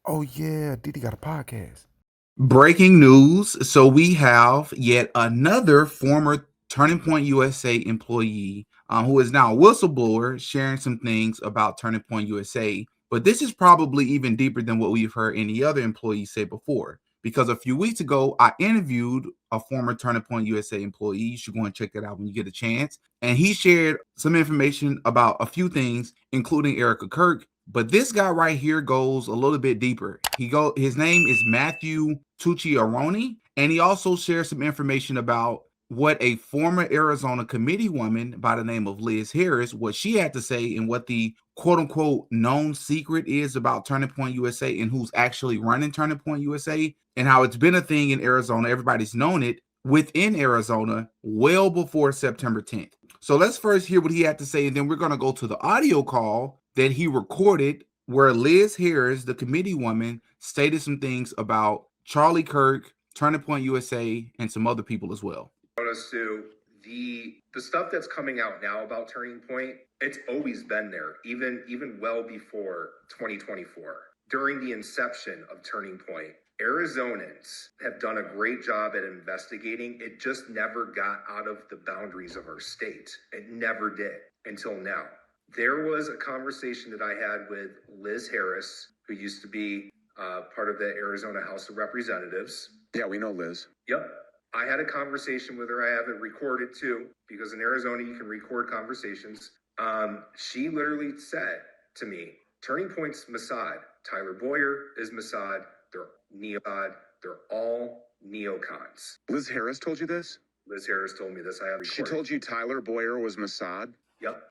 Oh yeah, Diddy got a podcast. Breaking news. So we have yet another former Turning Point USA employee who is now a whistleblower sharing some things about Turning Point USA. But this is probably even deeper than what we've heard any other employee say before. Because a few weeks ago, I interviewed a former Turning Point USA employee. You should go and check that out when you get a chance. And he shared some information about a few things, including Erika Kirk. But this guy right here goes a little bit deeper. His name is Matthew Tucciaroni, and he also shares some information about what a former Arizona committee woman by the name of Liz Harris, what she had to say and what the quote unquote known secret is about Turning Point USA and who's actually running Turning Point USA and how it's been a thing in Arizona. Everybody's known it within Arizona well before September 10th. So let's first hear what he had to say, and then we're going to go to the audio call that he recorded where Liz Harris, the committee woman, stated some things about Charlie Kirk, Turning Point USA, and some other people as well. Us to the stuff that's coming out now about Turning Point, it's always been there, even well before 2024. During the inception of Turning Point, Arizonans have done a great job at investigating. It just never got out of the boundaries of our state. It never did until now. There was a conversation that I had with Liz Harris, who used to be part of the Arizona House of Representatives. Yeah, we know Liz. Yep. I had a conversation with her. I have it recorded too, because in Arizona you can record conversations. She literally said to me, Turning Point's Mossad. Tyler Boyer is Mossad. They're Neocon. They're all neocons. Liz Harris told you this? Liz Harris told me this. I have recorded. She told you Tyler Boyer was Mossad? Yep.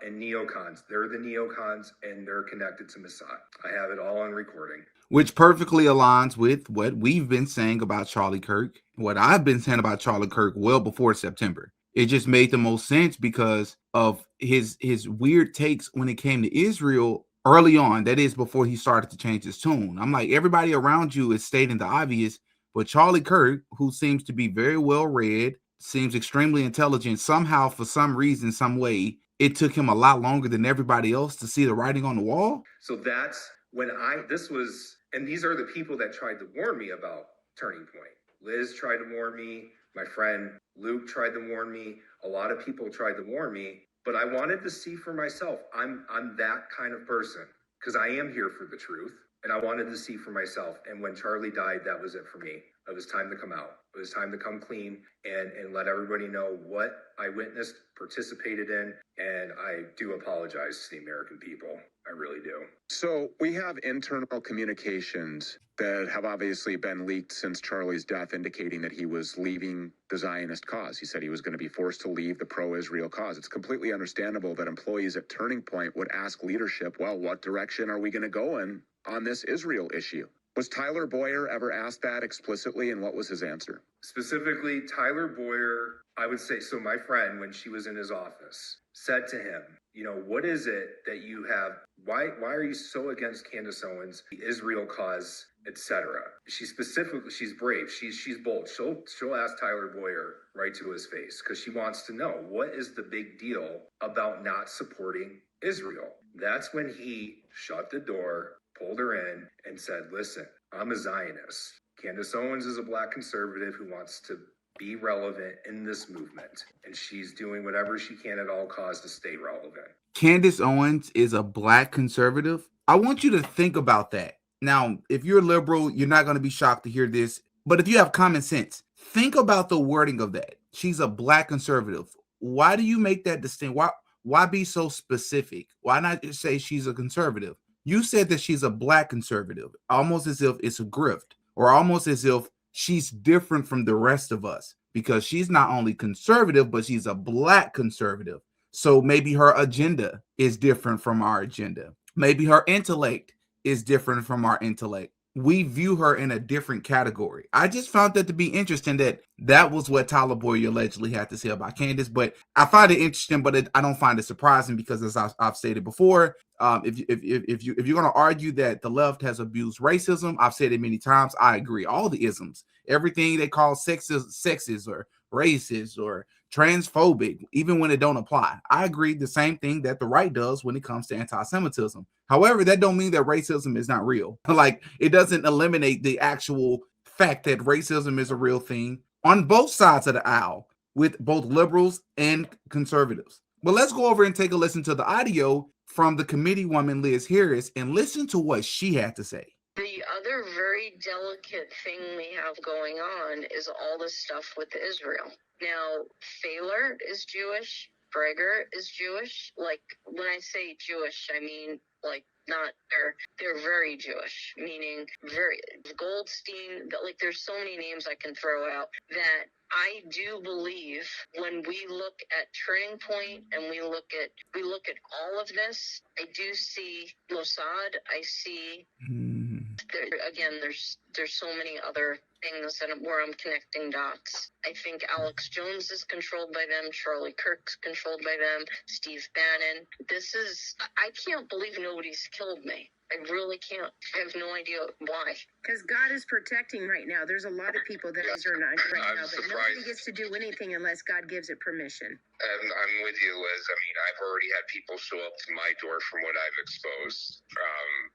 And neocons. They're the neocons, and they're connected to Mossad. I have it all on recording. Which perfectly aligns with what we've been saying about Charlie Kirk, what I've been saying about Charlie Kirk well before September. It just made the most sense because of his weird takes when it came to Israel early on. That is before he started to change his tune. I'm like, everybody around you is stating the obvious, but Charlie Kirk, who seems to be very well read, seems extremely intelligent, somehow, for some reason, some way, it took him a lot longer than everybody else to see the writing on the wall. So that's when and these are the people that tried to warn me about Turning Point. Liz tried to warn me. My friend Luke tried to warn me. A lot of people tried to warn me, but I wanted to see for myself. I'm that kind of person because I am here for the truth, and I wanted to see for myself. And when Charlie died, that was it for me. It was time to come out. It was time to come clean and let everybody know what I witnessed, participated in, and I do apologize to the American people. I really do. So we have internal communications that have obviously been leaked since Charlie's death, indicating that he was leaving the Zionist cause. He said he was going to be forced to leave the pro-Israel cause. It's completely understandable that employees at Turning Point would ask leadership, well, what direction are we going to go in on this Israel issue? Was Tyler Boyer ever asked that explicitly, and what was his answer? Specifically, Tyler Boyer, I would say, so my friend, when she was in his office, said to him, what is it that you have? Why are you so against Candace Owens, the Israel cause, etc.? She's brave. She's bold. She'll ask Tyler Boyer right to his face because she wants to know what is the big deal about not supporting Israel. That's when he shut the door, pulled her in, and said, listen, I'm a Zionist. Candace Owens is a Black conservative who wants to be relevant in this movement, and she's doing whatever she can at all costs to stay relevant. Candace Owens is a Black conservative. I want you to think about that. Now, if you're liberal, you're not going to be shocked to hear this, but if you have common sense, think about the wording of that. She's a Black conservative. Why do you make that distinction? Why be so specific? Why not just say she's a conservative? You said that she's a Black conservative, almost as if it's a grift, or almost as if she's different from the rest of us because she's not only conservative, but she's a Black conservative. So maybe her agenda is different from our agenda. Maybe her intellect is different from our intellect. We view her in a different category. I just found that to be interesting that was what Tyler Boyer allegedly had to say about Candace. But I find it interesting, but I don't find it surprising because, as I've stated before, if you're going to argue that the left has abused racism, I've said it many times. I agree. All the isms, everything they call sexist or racist or transphobic, even when it don't apply. I agree the same thing that the right does when it comes to anti-Semitism. However, that don't mean that racism is not real. Like, it doesn't eliminate the actual fact that racism is a real thing on both sides of the aisle with both liberals and conservatives. But let's go over and take a listen to the audio from the committee woman, Liz Harris, and listen to what she had to say. The other very delicate thing we have going on is all this stuff with Israel. Now, Thaler is Jewish, Breger is Jewish. Like, when I say Jewish, I mean, like, not, they're very Jewish, meaning very, Goldstein, like, there's so many names I can throw out that I do believe when we look at Turning Point and we look at all of this, I do see Mossad, I see there's so many other things where I'm connecting dots. I think Alex Jones is controlled by them. Charlie Kirk's controlled by them. Steve Bannon. I can't believe nobody's killed me. I really can't. I have no idea why. Because God is protecting right now. There's a lot of people that are not right now, but nobody gets to do anything unless God gives it permission. I'm with you, Liz. I mean, I've already had people show up to my door from what I've exposed,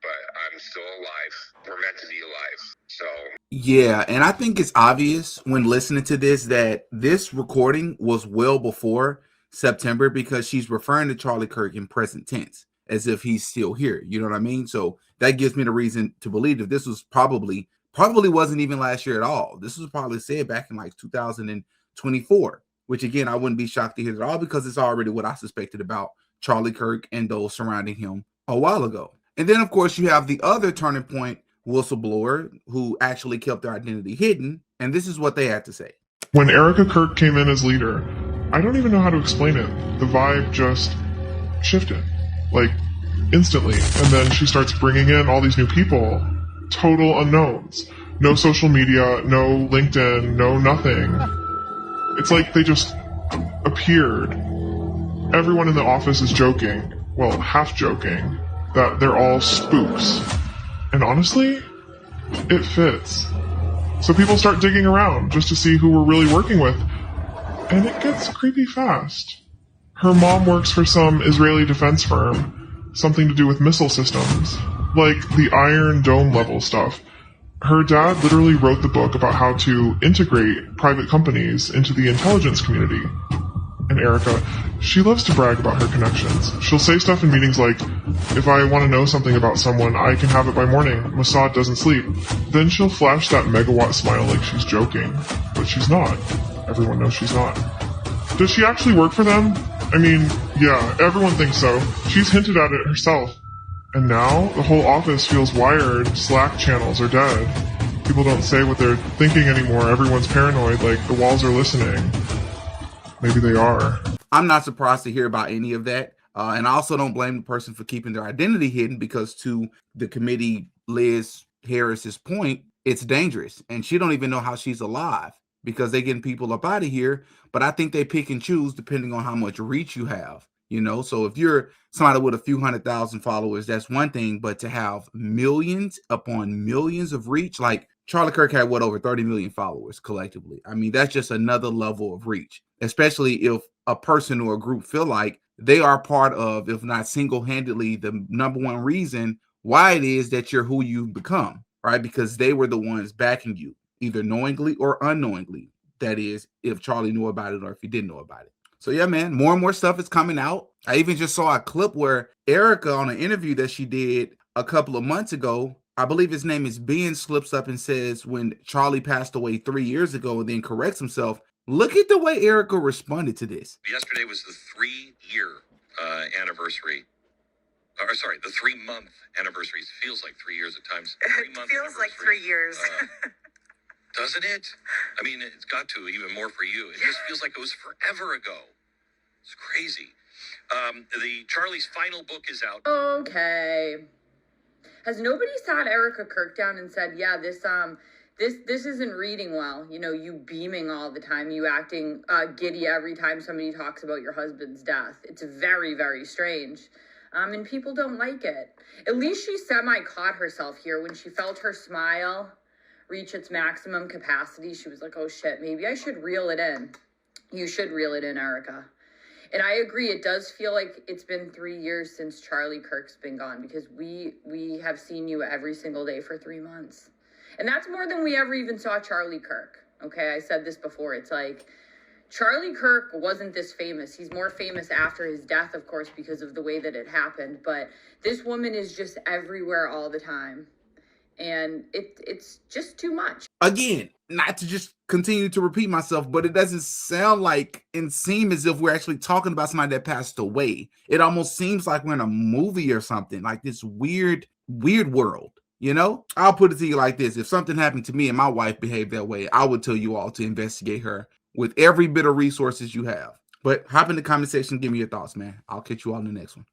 but I'm still alive. We're meant to be alive. So yeah, and I think it's obvious when listening to this that this recording was well before September, because she's referring to Charlie Kirk in present tense as if he's still here. You know what I mean? So that gives me the reason to believe that this was probably wasn't even last year at all. This was probably said back in like 2024, which again, I wouldn't be shocked to hear at all, because it's already what I suspected about Charlie Kirk and those surrounding him a while ago. And then, of course, you have the other Turning Point whistleblower who actually kept their identity hidden. And this is what they had to say. When Erika Kirk came in as leader, I don't even know how to explain it. The vibe just shifted, like instantly. And then she starts bringing in all these new people, total unknowns. No social media, no LinkedIn, no nothing. It's like they just appeared. Everyone in the office is joking, well, half joking, that they're all spooks. And honestly, it fits. So people start digging around just to see who we're really working with. And it gets creepy fast. Her mom works for some Israeli defense firm, something to do with missile systems, like the Iron Dome level stuff. Her dad literally wrote the book about how to integrate private companies into the intelligence community. And Erika, she loves to brag about her connections. She'll say stuff in meetings like, if I want to know something about someone, I can have it by morning. Mossad doesn't sleep. Then she'll flash that megawatt smile like she's joking. But she's not. Everyone knows she's not. Does she actually work for them? I mean, yeah, everyone thinks so. She's hinted at it herself. And now, the whole office feels wired. Slack channels are dead. People don't say what they're thinking anymore. Everyone's paranoid, like the walls are listening. Maybe they are. I'm not surprised to hear about any of that. And I also don't blame the person for keeping their identity hidden, because to the committee, Liz Harris's point, it's dangerous. And she don't even know how she's alive, because they're getting people up out of here. But I think they pick and choose depending on how much reach you have. You know, so if you're somebody with a few 100,000 followers, that's one thing. But to have millions upon millions of reach, like Charlie Kirk had over 30 million followers collectively. I mean, that's just another level of reach, especially if a person or a group feel like they are part of, if not single-handedly, the number one reason why it is that you're who you've become, right? Because they were the ones backing you, either knowingly or unknowingly. That is, if Charlie knew about it or if he didn't know about it. So yeah, man, more and more stuff is coming out. I even just saw a clip where Erika, on an interview that she did a couple of months ago, I believe his name is Ben, slips up and says when Charlie passed away 3 years ago, and then corrects himself. Look at the way Erika responded to this. Yesterday was the 3-year anniversary. Or sorry, the 3-month anniversary. It feels like 3 years at times. It feels like 3 years. Doesn't it? I mean, it's got to, even more for you. It just feels like it was forever ago. It's crazy. The Charlie's final book is out. Okay. Has nobody sat Erika Kirk down and said, yeah, this isn't reading well. You know, you beaming all the time, you acting giddy every time somebody talks about your husband's death. It's very, very strange. And people don't like it. At least she semi-caught herself here when she felt her smile reach its maximum capacity. She was like, oh shit, maybe I should reel it in. You should reel it in, Erika. And I agree, it does feel like it's been 3 years since Charlie Kirk's been gone, because we have seen you every single day for 3 months. And that's more than we ever even saw Charlie Kirk. Okay, I said this before. It's like Charlie Kirk wasn't this famous. He's more famous after his death, of course, because of the way that it happened. But this woman is just everywhere all the time. And it's just too much. Again, not to just continue to repeat myself, but it doesn't sound like and seem as if we're actually talking about somebody that passed away. It almost seems like we're in a movie or something, like this weird world. You know, I'll put it to you like this. If something happened to me and my wife behaved that way, I would tell you all to investigate her with every bit of resources you have. But hop in the comment section and give me your thoughts, man. I'll catch you all in the next one.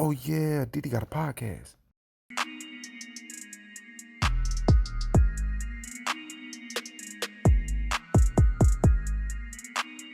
Oh yeah, Didi got a podcast.